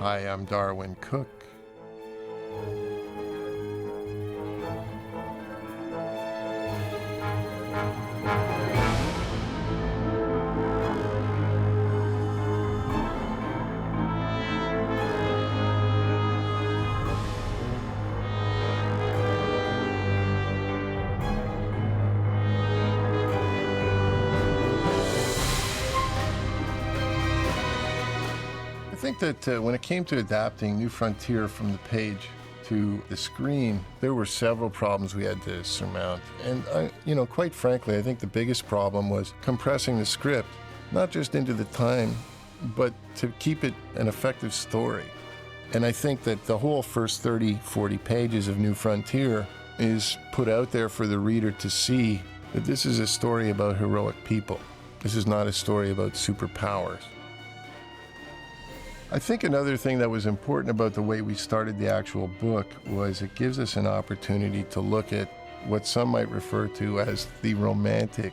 Hi, I'm Darwin Cook. I think that when it came to adapting New Frontier from the page to the screen, there were several problems we had to surmount. And, quite frankly, I think the biggest problem was compressing the script, not just into the time, but to keep it an effective story. And I think that the whole first 30, 40 pages of New Frontier is put out there for the reader to see that this is a story about heroic people. This is not a story about superpowers. I think another thing that was important about the way we started the actual book was it gives us an opportunity to look at what some might refer to as the romantic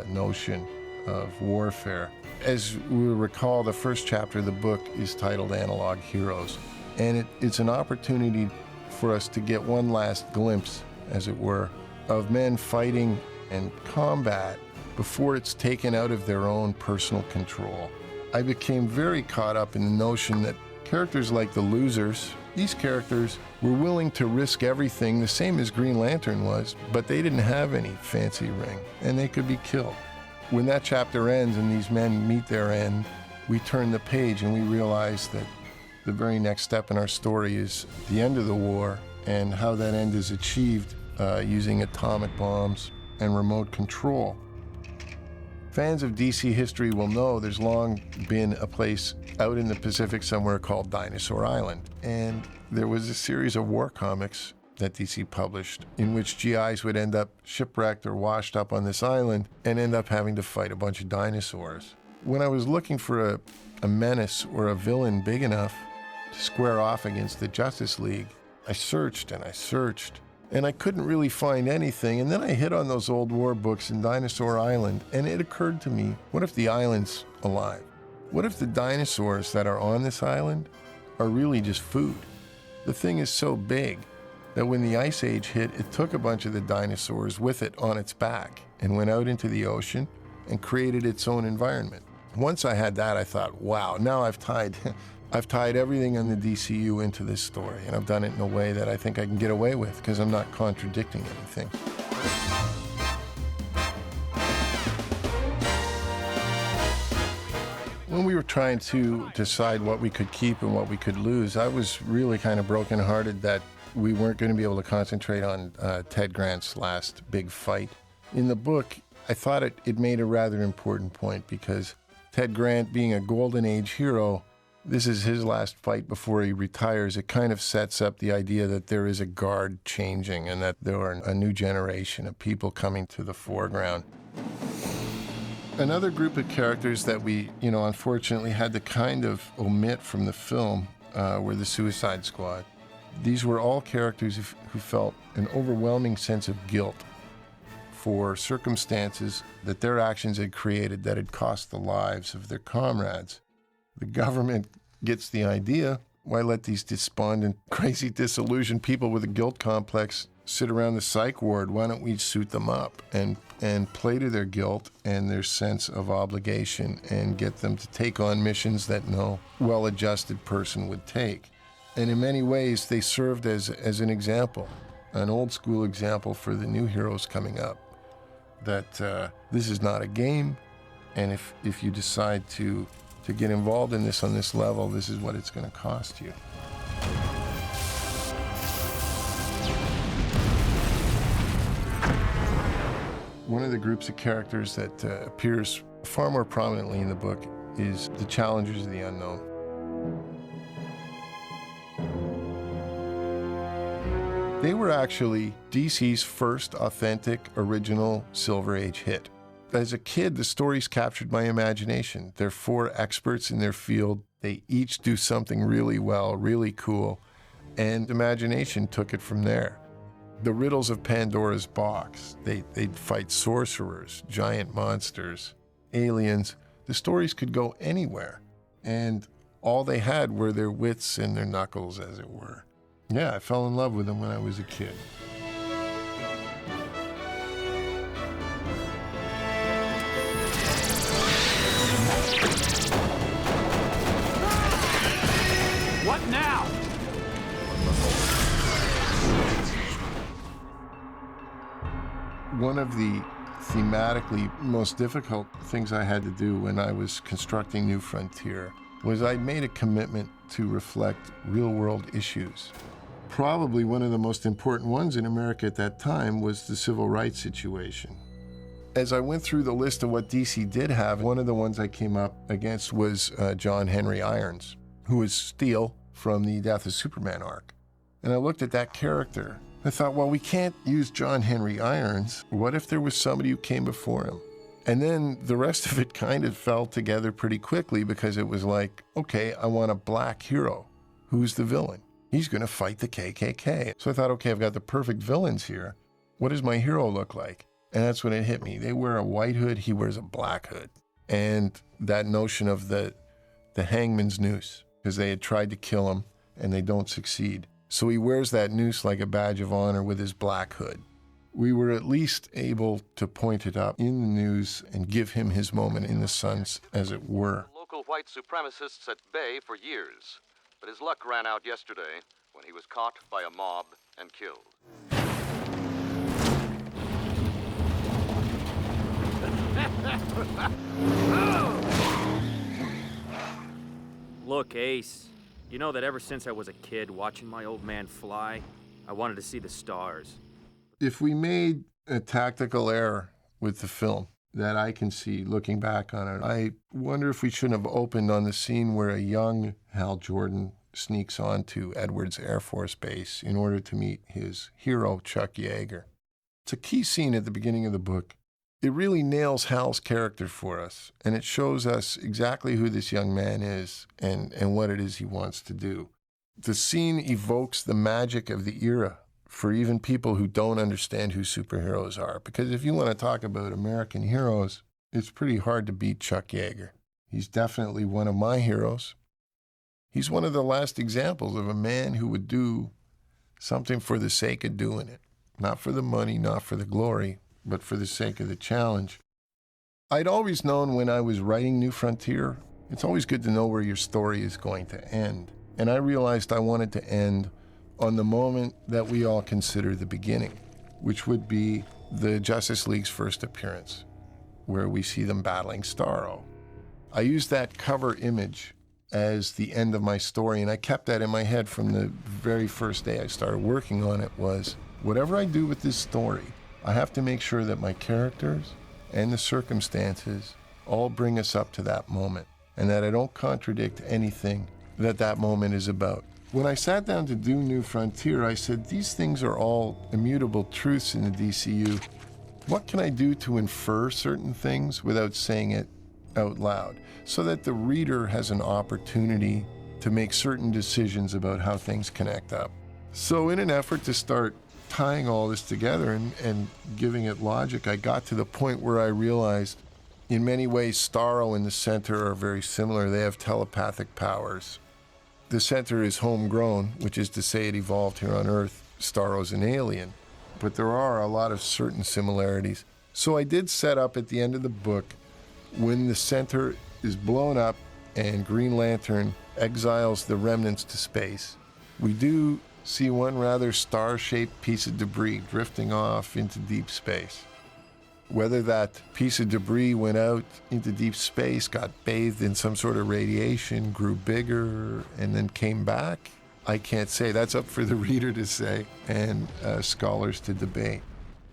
notion of warfare. As we recall, the first chapter of the book is titled Analog Heroes, and it's an opportunity for us to get one last glimpse, as it were, of men fighting and combat before it's taken out of their own personal control. I became very caught up in the notion that characters like the losers, these characters were willing to risk everything, the same as Green Lantern was, but they didn't have any fancy ring, and they could be killed. When that chapter ends and these men meet their end, we turn the page and we realize that the very next step in our story is the end of the war and how that end is achieved using atomic bombs and remote control. Fans of DC history will know there's long been a place out in the Pacific somewhere called Dinosaur Island. And there was a series of war comics that DC published in which GIs would end up shipwrecked or washed up on this island and end up having to fight a bunch of dinosaurs. When I was looking for a menace or a villain big enough to square off against the Justice League, I searched and I searched. And I couldn't really find anything. And then I hit on those old war books in Dinosaur Island, and it occurred to me, what if the island's alive? What if the dinosaurs that are on this island are really just food? The thing is so big that when the Ice Age hit, it took a bunch of the dinosaurs with it on its back and went out into the ocean and created its own environment. Once I had that, I thought, wow, now I've tied everything on the DCU into this story, and I've done it in a way that I think I can get away with because I'm not contradicting anything. When we were trying to decide what we could keep and what we could lose, I was really kind of brokenhearted that we weren't going to be able to concentrate on Ted Grant's last big fight. In the book, I thought it made a rather important point because Ted Grant, being a Golden Age hero, this is his last fight before he retires. It kind of sets up the idea that there is a guard changing and that there are a new generation of people coming to the foreground. Another group of characters that we, unfortunately had to kind of omit from the film were the Suicide Squad. These were all characters who felt an overwhelming sense of guilt for circumstances that their actions had created that had cost the lives of their comrades. The government gets the idea, why let these despondent, crazy, disillusioned people with a guilt complex sit around the psych ward? Why don't we suit them up and play to their guilt and their sense of obligation and get them to take on missions that no well-adjusted person would take? And in many ways, they served as an old school example for the new heroes coming up, that this is not a game, and if you decide to get involved in this on this level, this is what it's going to cost you. One of the groups of characters that appears far more prominently in the book is the Challengers of the Unknown. They were actually DC's first authentic, original Silver Age hit. As a kid, the stories captured my imagination. They're 4 experts in their field. They each do something really well, really cool, and imagination took it from there. The riddles of Pandora's box, they'd fight sorcerers, giant monsters, aliens. The stories could go anywhere. And All they had were their wits and their knuckles, as it were. Yeah, I fell in love with them when I was a kid. What now? One of the thematically most difficult things I had to do when I was constructing New Frontier was I made a commitment to reflect real-world issues. Probably one of the most important ones in America at that time was the civil rights situation. As I went through the list of what DC did have, one of the ones I came up against was John Henry Irons, who was Steel from the Death of Superman arc. And I looked at that character. I thought, well, we can't use John Henry Irons. What if there was somebody who came before him? And then the rest of it kind of fell together pretty quickly because it was like, okay, I want a black hero. Who's the villain? He's going to fight the KKK. So I thought, okay, I've got the perfect villains here. What does my hero look like? And that's when it hit me. They wear a white hood, he wears a black hood. And that notion of the hangman's noose, because they had tried to kill him and they don't succeed. So he wears that noose like a badge of honor with his black hood. We were at least able to point it up in the news and give him his moment in the sun, as it were. Local white supremacists at bay for years, but his luck ran out yesterday when he was caught by a mob and killed. Look, Ace, you know that ever since I was a kid watching my old man fly, I wanted to see the stars. If we made a tactical error with the film that I can see looking back on it, I wonder if we shouldn't have opened on the scene where a young Hal Jordan sneaks onto Edwards Air Force Base in order to meet his hero, Chuck Yeager. It's a key scene at the beginning of the book. It really nails Hal's character for us, and it shows us exactly who this young man is and what it is he wants to do. The scene evokes the magic of the era for even people who don't understand who superheroes are. Because if you want to talk about American heroes, it's pretty hard to beat Chuck Yeager. He's definitely one of my heroes. He's one of the last examples of a man who would do something for the sake of doing it. Not for the money, not for the glory, but for the sake of the challenge. I'd always known when I was writing New Frontier, it's always good to know where your story is going to end. And I realized I wanted to end on the moment that we all consider the beginning, which would be the Justice League's first appearance, where we see them battling Starro. I used that cover image as the end of my story, and I kept that in my head from the very first day I started working on it. Was whatever I do with this story, I have to make sure that my characters and the circumstances all bring us up to that moment, and that I don't contradict anything that moment is about. When I sat down to do New Frontier, I said, these things are all immutable truths in the DCU. What can I do to infer certain things without saying it out loud, so that the reader has an opportunity to make certain decisions about how things connect up? So in an effort to start tying all this together and giving it logic, I got to the point where I realized in many ways Starro and the Center are very similar. They have telepathic powers. The Center is homegrown, which is to say it evolved here on Earth. Starro's an alien. But there are a lot of certain similarities. So I did set up at the end of the book when the Center is blown up and Green Lantern exiles the remnants to space. We do see one rather star-shaped piece of debris drifting off into deep space. Whether that piece of debris went out into deep space, got bathed in some sort of radiation, grew bigger, and then came back, I can't say. That's up for the reader to say and scholars to debate.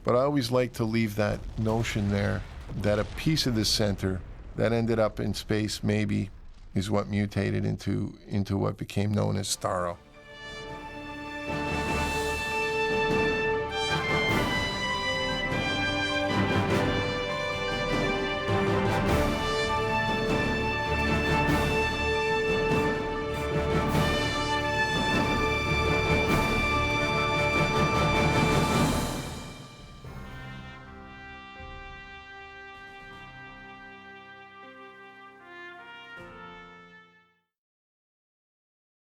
But I always like to leave that notion there that a piece of the Center that ended up in space maybe is what mutated into what became known as Starro.